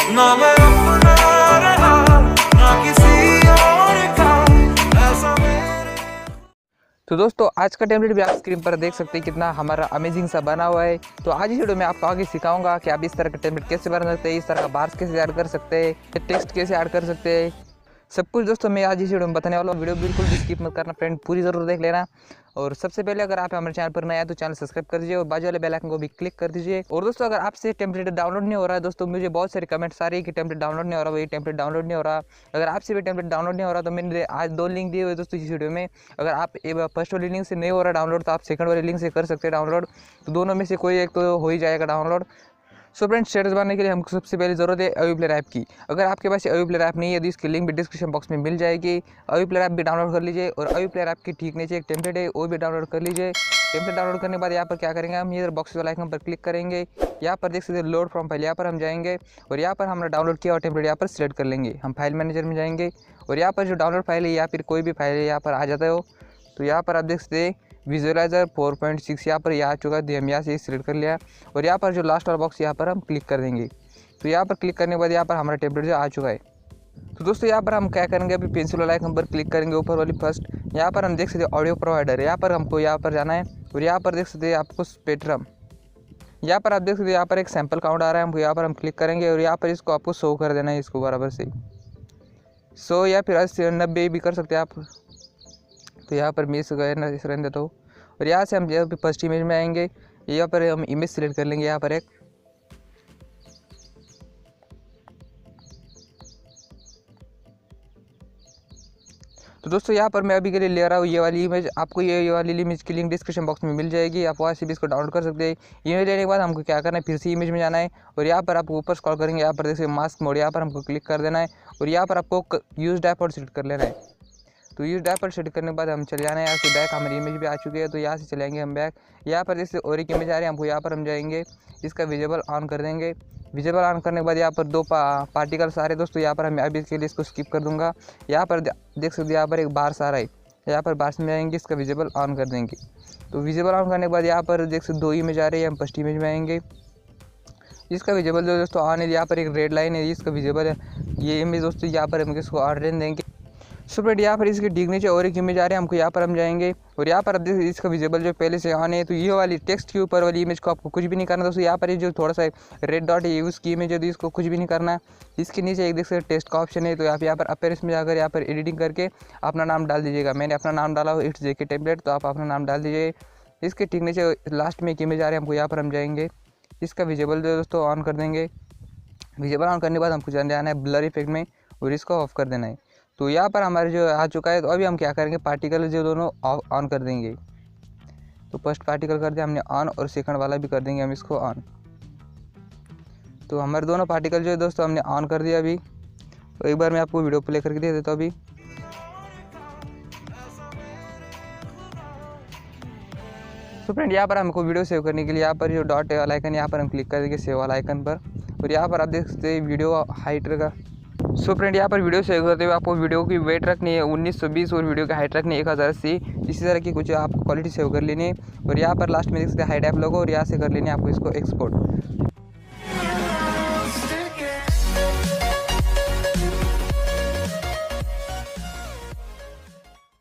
ना मैं अपना रहा ना किसी और का, ऐसा मेरे। तो दोस्तों आज का टेम्पलेट भी आप स्क्रीन पर देख सकते हैं कितना हमारा अमेजिंग सा बना हुआ है। तो आज इस वीडियो में आपको आगे सिखाऊंगा कि आप इस तरह का टेम्पलेट कैसे बना सकते हैं, इस तरह का बार्स कैसे ऐड कर सकते हैं, टेक्स्ट कैसे ऐड कर सकते हैं, सब कुछ दोस्तों मैं आज इस वीडियो में बताने वाला हूँ। वीडियो बिल्कुल भी स्किप मत करना फ्रेंड, पूरी ज़रूर देख लेना। और सबसे पहले अगर आप हमारे चैनल पर नए आए तो चैनल सब्सक्राइब कर दीजिए और बाजू वाले बेल आइकन को भी क्लिक कर दीजिए। और दोस्तों अगर आपसे टेम्पलेट डाउनलोड नहीं हो रहा है, दोस्तों मुझे बहुत सारे कमेंट्स आ रही है कि टेम्पलेट डाउनलोड नहीं हो रहा, वही टेम्पलेट डाउनलोड नहीं हो रहा। अगर आपसे भी टेम्पलेट डाउनलोड नहीं हो रहा तो मैंने आज 2 लिंक दिए हुए दोस्तों इस वीडियो में। अगर आप फर्स्ट वाली लिंक से नहीं हो रहा डाउनलोड तो आप सेकंड वाली लिंक से कर सकते हैं डाउनलोड। तो दोनों में से कोई एक तो हो ही जाएगा डाउनलोड। सो फ्रेंड्स स्टेटस बनाने के लिए हमको सबसे पहले ज़रूरत है avee ऐप की। अगर आपके पास avee ऐप नहीं है तो इसकी लिंक भी डिस्क्रिप्शन बॉक्स में मिल जाएगी। avee ऐप भी डाउनलोड कर लीजिए और avee ऐप के ठीक नीचे एक टेम्पलेट है वो भी डाउनलोड कर लीजिए। टेम्पलेट डाउनलोड करने के बाद यहाँ पर क्या करेंगे, हम इधर बॉक्स वाला आइकन पर क्लिक करेंगे। यहाँ पर देख सकते हैं लोड फ्रॉम फाइल, यहाँ पर हम जाएंगे और यहाँ पर हमने डाउनलोड किया और टेम्पलेट यहाँ पर सिलेक्ट कर लेंगे। हम फाइल मैनेजर में जाएंगे और यहाँ पर जो डाउनलोड फाइल है या फिर कोई भी फाइल है यहाँ पर आ जाता है हो। तो यहाँ पर आप देख सकते हैं VISuallzer 4.6 यहाँ पर यह आ चुका है, हम यहाँ से सिलेक्ट कर लिया और यहाँ पर जो लास्ट वाला बॉक्स यहाँ पर हम क्लिक कर देंगे। तो यहाँ पर क्लिक करने के बाद यहाँ पर हमारा टेम्पलेट जो आ चुका है। तो दोस्तों यहाँ पर हम क्या करेंगे, अभी पेंसिल वाला आइकन पर क्लिक करेंगे ऊपर वाली फर्स्ट। यहाँ पर हम देख सकते हैं ऑडियो प्रोवाइडर, यहाँ पर हमको यहाँ पर जाना है और यहाँ पर देख सकते हैं आपको स्पेक्ट्रम। यहाँ पर आप देख सकते हैं यहाँ पर एक सैम्पल काउंट आ रहा है, हमको यहाँ पर हम क्लिक करेंगे और यहाँ पर इसको आपको शो कर देना है, इसको बराबर से 100 या फिर 80 90 भी कर सकते हैं आप। तो यहाँ पर मैं इस रहने देता हूँ और यहाँ से हम जब फर्स्ट इमेज में आएंगे यहाँ पर हम इमेज सिलेक्ट कर लेंगे। यहाँ पर एक तो दोस्तों यहाँ पर मैं अभी के लिए ले रहा हूँ ये वाली इमेज। आपको ये वाली इमेज की लिंक डिस्क्रिप्शन बॉक्स में मिल जाएगी, आप वहाँ से भी इसको डाउनलोड कर सकते हैं। इमेज लेने के बाद हमको क्या करना है, फिर से इमेज में जाना है और यहाँ पर आपको ऊपर स्क्रॉल करेंगे, यहाँ पर देखिए मास्क मोड, यहाँ पर हमको क्लिक कर देना है और यहाँ पर आपको यूज डायपोर्ट सेलेक्ट कर लेना है। तो यूज डायपोर्ट सेलेक्ट करने के बाद हम चले जाना है यहाँ से बैक, हमारी इमेज भी आ चुकी है तो यहाँ से चलेंगे हम बैक। यहाँ पर जैसे और एक इमेज आ रही है, हमको यहाँ पर हम जाएंगे, इसका विजिबल ऑन कर देंगे। विजिबल ऑन करने के बाद यहाँ पर 2 पार्टिकल्स आ रहे हैं दोस्तों, यहाँ पर हम अभी इसके लिए इसको स्किप कर दूंगा। यहाँ पर देख सकते हैं यहाँ पर एक बार्स आ रहा है, यहाँ पर बार्स में जाएंगे, इसका विजिबल ऑन कर देंगे। तो विजिबल ऑन करने के बाद यहाँ पर देख सकते 2 इमेज आ रही है, हम फर्स्ट इमेज में आएंगे, इसका विजिबल जो दोस्तों ऑन है। यहाँ पर एक रेड लाइन है, इसका विजिबल है ये इमेज दोस्तों, यहाँ पर हम इसको ऑन रहने देंगे। सो फ्रेंड यहाँ पर इसके ठीक नीचे और एक इमेज आ रही है, हमको यहाँ पर हम जाएंगे और यहाँ पर अब देखिए इसका विजिबल जो पहले से ऑन है। तो ये वाली टेक्स्ट के ऊपर वाली इमेज को आपको कुछ भी नहीं करना दोस्तों। यहाँ पर ये जो थोड़ा सा रेड डॉट है उसकी इमेज है तो इसको कुछ भी नहीं करना। इसके नीचे एक देख सकते टेक्स्ट का ऑप्शन है, तो आप यहाँ पर अपीयरेंस में जाकर यहाँ पर एडिटिंग करके अपना नाम डाल दीजिएगा। मैंने अपना नाम डाला हो इट्स जेके टेम्पलेट, तो आप अपना नाम डाल दीजिए। इसके ठीक नीचे लास्ट में एक इमेज आ रही है, हमको यहाँ पर हम जाएंगे, इसका विजिबल जो दोस्तों ऑन कर देंगे। विजिबल ऑन करने के बाद हमको जाना है ब्लर इफेक्ट में और इसको ऑफ कर देना है। तो यहाँ पर हमारे जो आ चुका है, तो अभी हम क्या करेंगे, पार्टिकल जो दोनों ऑन कर देंगे। तो फर्स्ट पार्टिकल कर दिया हमने ऑन और सेकंड वाला भी कर देंगे हम इसको ऑन। तो हमारे दोनों पार्टिकल जो है दोस्तों हमने ऑन कर दिया अभी। तो एक बार मैं आपको वीडियो प्ले करके दे देता हूँ अभी। तो फ्रेंड यहाँ पर हमको वीडियो सेव करने के लिए यहाँ पर जो डॉट वाला आइकन यहाँ पर हम क्लिक कर देंगे सेव वाला आइकन पर और यहाँ पर आप देख सकते हैं वीडियो हाइट का। सो फ्रेंड यहाँ पर वीडियो सेव करते हुए आपको वीडियो की वेट रखनी है 1920 और वीडियो की हाइट रखनी है 1080। इसी तरह की कुछ आपको क्वालिटी सेव कर लेनी है और यहाँ पर लास्ट में देख सकते हैं हाइड ऐप लोगो और यहाँ से कर लेनी है आपको इसको एक्सपोर्ट।